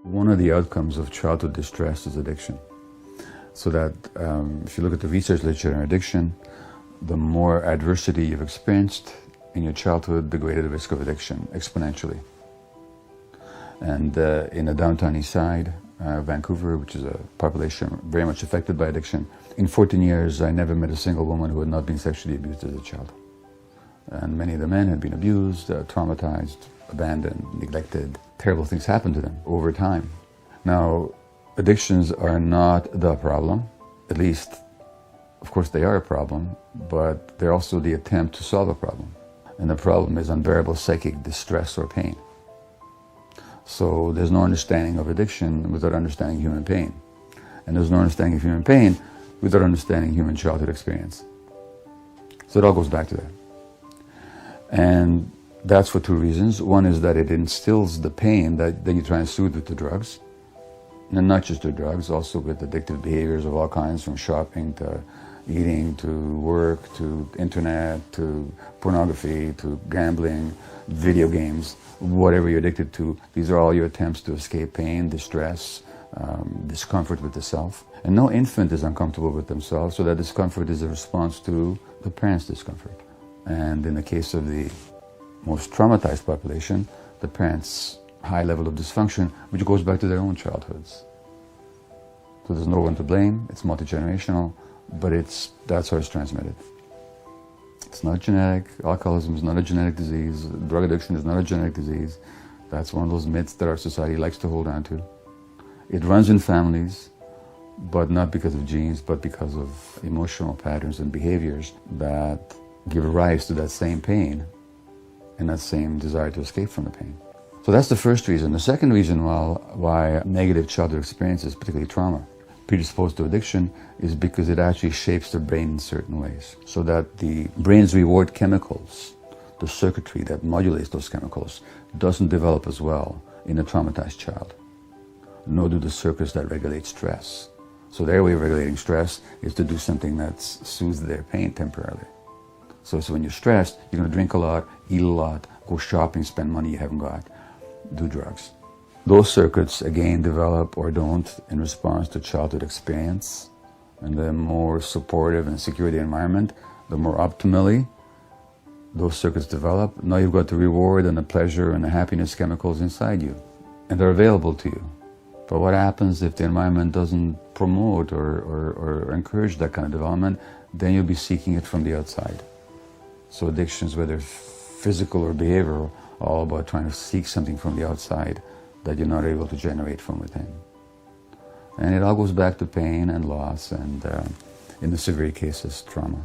One of the outcomes of childhood distress is addiction. So that if you look at the research literature on addiction, the more adversity you've experienced in your childhood, the greater the risk of addiction, exponentially. And in the downtown east side, Vancouver, which is a population very much affected by addiction, in 14 years I never met a single woman who had not been sexually abused as a child. And many of the men had been abused, traumatized, abandoned, neglected. Terrible things happened to them over time. Now, addictions are not the problem, at least, of course they are a problem, but they're also the attempt to solve a problem. And the problem is unbearable psychic distress or pain. So there's no understanding of addiction without understanding human pain. And there's no understanding of human pain without understanding human childhood experience. So it all goes back to that. And that's for two reasons. One is that it instills the pain that you try and soothe with the drugs. And not just the drugs, also with addictive behaviors of all kinds, from shopping to eating to work to internet to pornography to gambling, video games, whatever you're addicted to. These are all your attempts to escape pain, distress, discomfort with the self. And no infant is uncomfortable with themselves, so that discomfort is a response to the parent's discomfort. And in the case of the most traumatized population, the parents' high level of dysfunction, which goes back to their own childhoods. So there's no one to blame, it's multi-generational, but that's how it's transmitted. It's not genetic. Alcoholism is not a genetic disease. Drug addiction is not a genetic disease. That's one of those myths that our society likes to hold on to. It runs in families, but not because of genes, but because of emotional patterns and behaviors that give rise to that same pain and that same desire to escape from the pain. So that's the first reason. The second reason why negative childhood experiences, particularly trauma, predisposed to addiction is because it actually shapes the brain in certain ways. So that the brain's reward chemicals, the circuitry that modulates those chemicals, doesn't develop as well in a traumatized child. Nor do the circuits that regulate stress. So their way of regulating stress is to do something that soothes their pain temporarily. So when you're stressed, you're going to drink a lot, eat a lot, go shopping, spend money you haven't got, do drugs. Those circuits, again, develop or don't in response to childhood experience. And the more supportive and secure the environment, the more optimally those circuits develop. Now you've got the reward and the pleasure and the happiness chemicals inside you. And they're available to you. But what happens if the environment doesn't promote or encourage that kind of development? Then you'll be seeking it from the outside. So addictions, whether physical or behavioral, are all about trying to seek something from the outside that you're not able to generate from within. And it all goes back to pain and loss and, in the severe cases, trauma.